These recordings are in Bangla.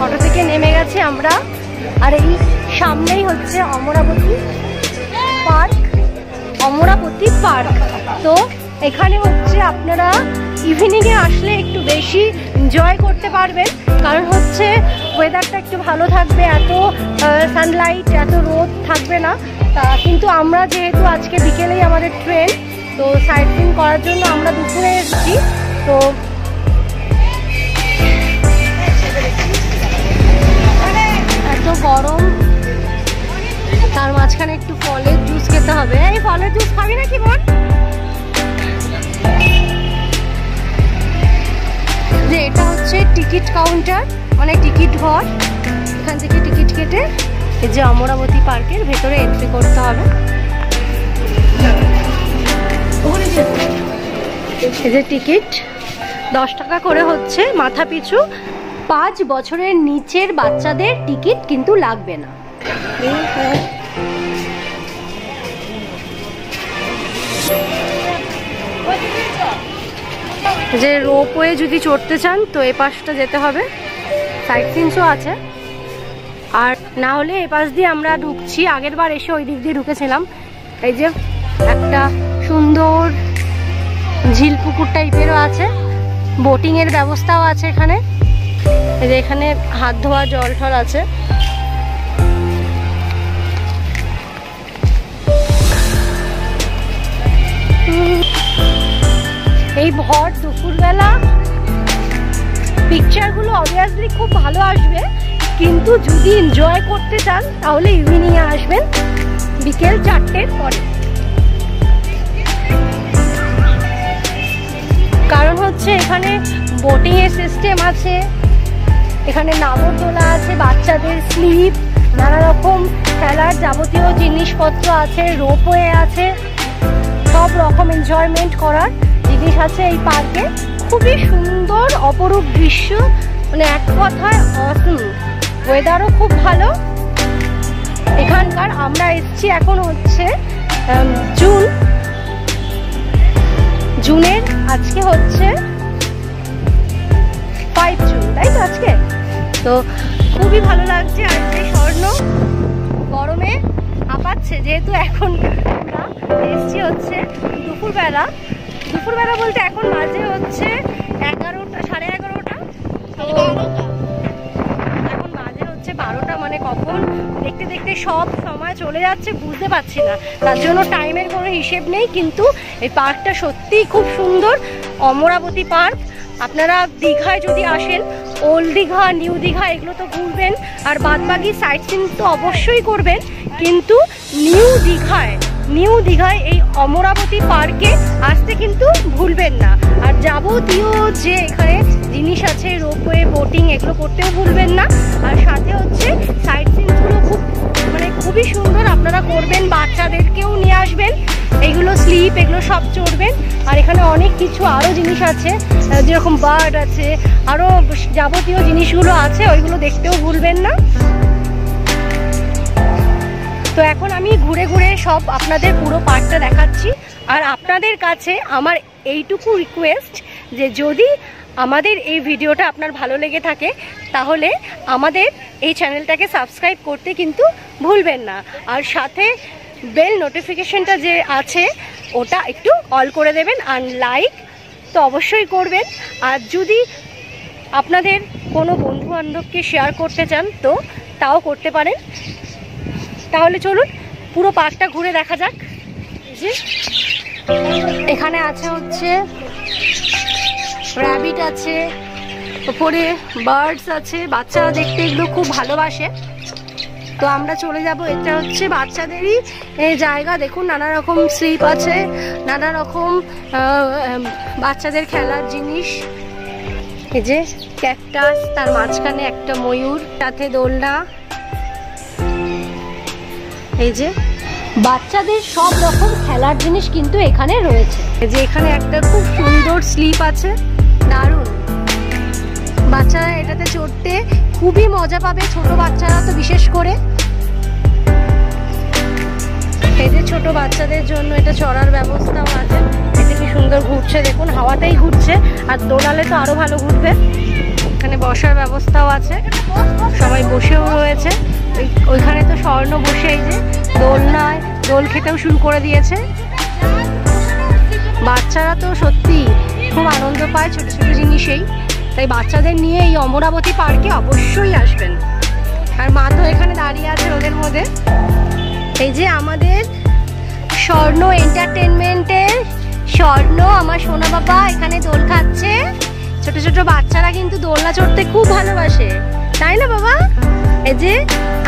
অটো থেকে নেমে গেছি আমরা। আর এই সামনেই হচ্ছে অমরাবতী পার্ক। অমরাবতী পার্ক তো এখানে হচ্ছে আপনারা ইভিনিংয়ে আসলে একটু বেশি এনজয় করতে পারবেন, কারণ হচ্ছে ওয়েদারটা একটু ভালো থাকবে, এত সানলাইট এত রোদ থাকবে না। কিন্তু আমরা যেহেতু আজকে বিকেলেই আমাদের ট্রেন, তো সাইট সিইং করার জন্য আমরা দুপুরে এসেছি। তো এত গরম, তার মাঝখানে একটু ফলের জুস খেতে হবে। এই ফলের জুস খাবি নাকি বোন? যে এটা হচ্ছে টিকিট কাউন্টার, মানে টিকিট ঘর। এখান থেকে টিকিট কেটে এই যে অমরাবতী পার্কের ভেতরে এন্ট্রি করতে হবে। এই যে টিকিট 10 টাকা করে হচ্ছে মাথা পিছু। 5 বছরের নিচের বাচ্চাদের টিকিট কিন্তু লাগবে না। যে রোপওয়ে যদি চড়তে চান তো এ পাশটা যেতে হবে, সাইট সিইংও আছে। আর না হলে এ পাশ দিয়ে আমরা ঢুকছি, আগের বার এসে ওই দিক দিয়ে ঢুকেছিলাম। এই যে একটা সুন্দর ঝিল পুকুর টাইপেরও আছে, বোটিংয়ের ব্যবস্থাও আছে এখানে। এই যে এখানে হাত ধোয়া জল টল আছে। এই ভর দুপুরবেলা পিকচারগুলো অবভিয়াসলি খুব ভালো আসবে, কিন্তু যদি এনজয় করতে চান তাহলে ইভিনিংয়ে আসবেন, বিকেল 4টের পরে। কারণ হচ্ছে এখানে বোটিংয়ের সিস্টেম আছে, এখানে নাগরদোলা আছে, বাচ্চাদের স্লিপ, নানা রকম খেলার যাবতীয় জিনিসপত্র আছে, রোপওয়ে আছে, সব রকম এনজয়মেন্ট করার জিনিস আছে এই পার্কে। খুবই সুন্দর অপরূপ দৃশ্য, মানে এক কথায় অসম। ওয়েদারও খুব ভালো এখানকার। আমরা এসেছি এখন হচ্ছে জুনের, আজকে হচ্ছে 5 জুন, তাই তো আজকে। তো খুবই ভালো লাগছে। আর যে স্বর্ণ গরমে হাঁপাচ্ছে, যেহেতু এখন আমরা এসেছি হচ্ছে দুপুরবেলা বলতে এখন মাঝে হচ্ছে 11টা, সাড়ে 11টা। তো এখন মাঝে হচ্ছে 12টা, মানে কখন দেখতে দেখতে সব সময় চলে যাচ্ছে বুঝতে পারছি না, তার জন্য টাইমের কোনো হিসেব নেই। কিন্তু এই পার্কটা সত্যিই খুব সুন্দর, অমরাবতী পার্ক। আপনারা দীঘায় যদি আসেন, ওল্ড দীঘা, নিউ দীঘা এগুলো তো ঘুরবেন, আর বাদবাকি সাইট সিইং তো অবশ্যই করবেন। কিন্তু নিউ দীঘায় এই অমরাবতী পার্কে আসতে কিন্তু ভুলবেন না। আর যাবতীয় যে এখানে জিনিস আছে, রোপওয়ে, বোটিং, এগুলো করতেও ভুলবেন না। আর সাথে হচ্ছে সাইট সিইংগুলো খুবই সুন্দর, আপনারা করবেন, বাচ্চাদেরকেও নিয়ে আসবেন। এইগুলো স্লিপ, এগুলো সব চড়বেন। আর এখানে অনেক কিছু আরও জিনিস আছে, যেরকম বার্ড আছে, আরও যাবতীয় জিনিসগুলো আছে, ওইগুলো দেখতেও ভুলবেন না। তো এখন আমি ঘুরে ঘুরে সব আপনাদের পুরো পার্কটা দেখাচ্ছি। আর আপনাদের কাছে আমার এইটুকু রিকোয়েস্ট যে যদি আমাদের এই ভিডিওটা আপনার ভালো লেগে থাকে তাহলে আমাদের এই চ্যানেলটাকে সাবস্ক্রাইব করতে কিন্তু ভুলবেন না। আর সাথে বেল নোটিফিকেশনটা যে আছে ওটা একটু অল করে দেবেন। আর লাইক তো অবশ্যই করবেন। আর যদি আপনাদের কোনো বন্ধু বান্ধবকে শেয়ার করতে চান তো তাও করতে পারেন। তাহলে চলুন পুরো পার্কটা ঘুরে দেখা যাক। যে এখানে আছে হচ্ছে র্যাবিট আছে, উপরে বার্ডস আছে, বাচ্চারা দেখতে এগুলো খুব ভালোবাসে। তো আমরা চলে যাব, এটা হচ্ছে বাচ্চাদেরই জায়গা। দেখুন নানা রকম স্লিপ আছে, নানা রকম বাচ্চাদের খেলার জিনিস। এই যে ক্যাকটাস, তার মাঝখানে একটা ময়ূর, সাথে দোলনা। এই যে বাচ্চাদের সব রকম খেলার জিনিস কিন্তু এখানে রয়েছে। এই যে এখানে একটা খুব সুন্দর স্লিপ আছে, দারুণ। বাচ্চারা এটাতে চড়তে খুবই মজা পাবে, ছোট বাচ্চারা তো বিশেষ করে। এই যে ছোট বাচ্চাদের জন্য এটা চড়ার ব্যবস্থাও আছে। এটা কি সুন্দর ঘুরছে, দেখুন হাওয়াতেই ঘুরছে, আর দোলালে তো আরো ভালো ঘুরবে। এখানে বসার ব্যবস্থাও আছে, সবাই বসেও রয়েছে। ওইখানে তো স্বর্ণ বসে এই যে দোলনায় দোল খেতেও শুরু করে দিয়েছে। বাচ্চারা তো সত্যি খুব আনন্দ পায় ছোট ছোট জিনিসেই, তাই বাচ্চাদের নিয়ে এই অমরাবতী পার্কে অবশ্যই আসবেন। আর মা তো এখানে দাঁড়িয়ে আছে ওদের মধ্যে। এই যে আমাদের স্বর্ণ এন্টারটেনমেন্টের স্বর্ণ, আমার সোনা বাবা এখানে দোল খাচ্ছে। ছোট ছোট বাচ্চারা কিন্তু দোলনা চড়তে খুব ভালোবাসে, তাই না বাবা? এই যে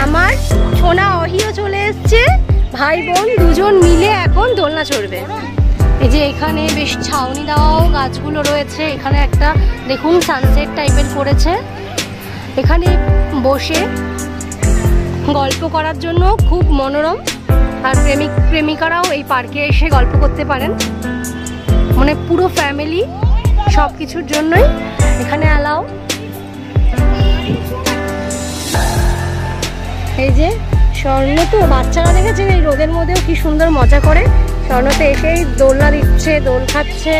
আমার সোনা অহিও চলে এসছে, ভাই বোন দুজন মিলে এখন দোলনা চড়বে। এই যে এখানে বেশ ছাউনি দেওয়াও গাছগুলো রয়েছে। এখানে একটা দেখুন সানসেট টাইপের করেছে, এখানে বসে গল্প করার জন্য খুব মনোরম। আর প্রেমিক প্রেমিকারাও এই পার্কে এসে গল্প করতে পারেন, মানে পুরো ফ্যামিলি সব কিছুর জন্যই এখানে অ্যালাউ। এই যে স্বর্ণ তো বাচ্চারা দেখেছেন এই রোদের মধ্যেও কি সুন্দর মজা করে, স্বর্ণতে এসেই দোলনা দিচ্ছে, দোল খাচ্ছে।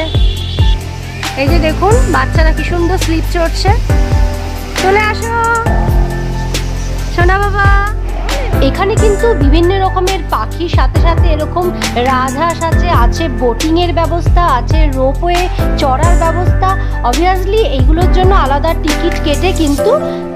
এই যে দেখুন বাচ্চারা কি সুন্দর স্লিপ চড়ছে। চলে আসো সোনা বাবা। এখানে কিন্তু বিভিন্ন রকমের পাখির সাথে সাথে এরকম রাজহাঁস আছে, বোটিংয়ের ব্যবস্থা আছে, রোপওয়ে চড়ার ব্যবস্থা। অবভিয়াসলি এইগুলোর জন্য আলাদা টিকিট কেটে কিন্তু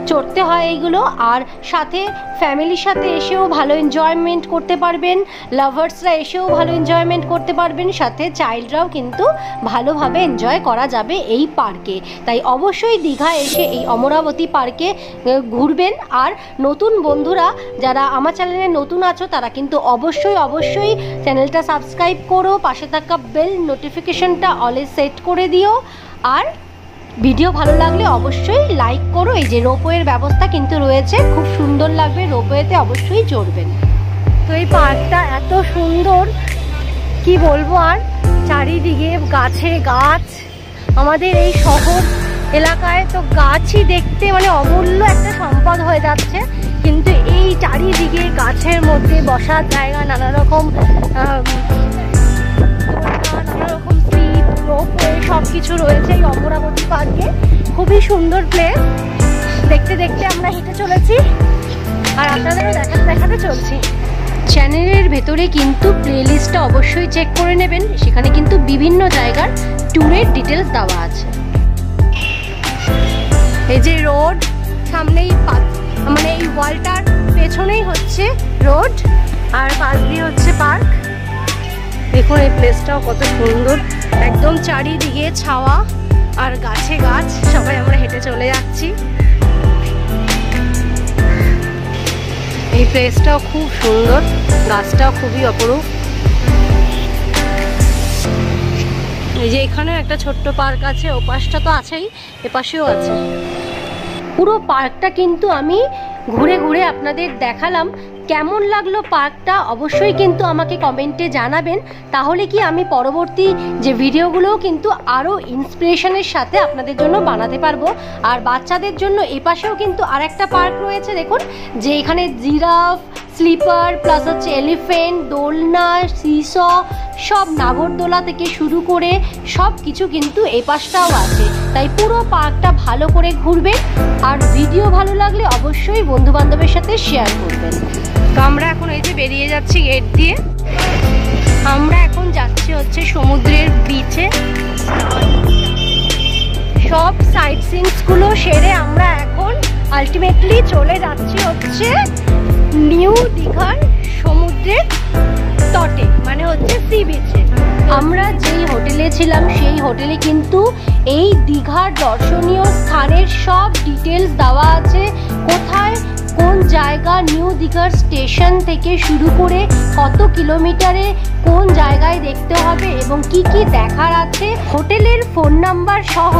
চড়তে হয় এইগুলো। আর সাথে ফ্যামিলির সাথে এসেও ভালো এনজয়মেন্ট করতে পারবেন, লাভার্সরা এসেও ভালো এনজয়মেন্ট করতে পারবেন, সাথে চাইল্ডরাও কিন্তু ভালোভাবে এনজয় করা যাবে এই পার্কে। তাই অবশ্যই দীঘা এসে এই অমরাবতী পার্কে ঘুরবেন। আর নতুন বন্ধুরা যারা আমার চ্যানেলে নতুন আছো তারা কিন্তু অবশ্যই চ্যানেলটা সাবস্ক্রাইব করো, পাশে থাকা বেল নোটিফিকেশনটা অলে সেট করে দিও। আর ভিডিও ভালো লাগলে অবশ্যই লাইক করো। এই যে রোপওয়ের ব্যবস্থা কিন্তু রয়েছে, খুব সুন্দর লাগবে, রোপওয়েতে অবশ্যই চড়বেন। তো এই পার্কটা এত সুন্দর কি বলবো, আর চারিদিকে গাছে গাছ। আমাদের এই শহর এলাকায় তো গাছই দেখতে মানে অমূল্য একটা সম্পদ হয়ে যাচ্ছে, কিন্তু এই চারিদিকে গাছের মধ্যে বসার জায়গা, নানা রকম স্লিপ, রোপওয়ে সব কিছু রয়েছে এই অমরাবতী পার্কে। খুবই সুন্দর প্লেস। দেখতে দেখতে আমরা হেঁটে চলেছি আর আপনাদেরও দেখাতে চলছি। চ্যানেলের ভেতরে কিন্তু প্লেলিস্টটা অবশ্যই চেক করে নেবেন, সেখানে কিন্তু বিভিন্ন জায়গার ট্যুরের ডিটেলস দেওয়া আছে। এই যে রোড সামনেই, মানে এই ওয়ালটার পেছনেই হচ্ছে রোড, আর পাশ দিয়ে হচ্ছে পার্ক। দেখুন এই প্লেসটাও কত সুন্দর, একদম চারিদিকে ছাওয়া আর গাছে গাছ। সবাই আমরা হেঁটে চলে যাচ্ছি। এই প্লেসটাও খুব সুন্দর, গাছটাও খুবই অপরূপ। এই যে এখানেও একটা ছোট্ট পার্ক আছে, ও পাশটা তো আছেই, এ পাশেও আছে। পুরো পার্কটা কিন্তু আমি ঘুরে ঘুরে আপনাদের দেখালাম। কেমন লাগলো পার্কটা অবশ্যই কিন্তু আমাকে কমেন্টে জানাবেন, তাহলে কি আমি পরবর্তী যে ভিডিওগুলোও কিন্তু আরও ইন্সপিরেশনের সাথে আপনাদের জন্য বানাতে পারবো। আর বাচ্চাদের জন্য এপাশেও কিন্তু আর একটা পার্ক রয়েছে, দেখুন যে এখানে জিরাফ, স্লিপার প্লাস হচ্ছে এলিফেন্ট, দোলনা, সিস, সব নাগরদোলা থেকে শুরু করে সব কিছু কিন্তু এই পাশটাও আছে। তাই পুরো পার্কটা ভালো করে ঘুরবেন, আর ভিডিও ভালো লাগলে অবশ্যই বন্ধু বান্ধবের সাথে শেয়ার করবেন। তো আমরা এখন এই যে বেরিয়ে যাচ্ছি গেট দিয়ে। আমরা এখন যাচ্ছি হচ্ছে সমুদ্রের বিচে। সব সাইট সিনসগুলো সেরে আমরা এখন আলটিমেটলি চলে যাচ্ছি হচ্ছে নিউ দীঘার সমুদ্রের তটে, মানে হচ্ছে সি বিচে। আমরা যেই হোটেলে ছিলাম সেই হোটেলে কিন্তু এই দীঘার দর্শনীয় স্থানের সব ডিটেলস দেওয়া আছে, কোথায় কোন জায়গা, নিউ দীঘার স্টেশন থেকে শুরু করে কত কিলোমিটারে কোন জায়গায় দেখতে হবে এবং কি কি দেখার আছে, হোটেলের ফোন নাম্বার সহ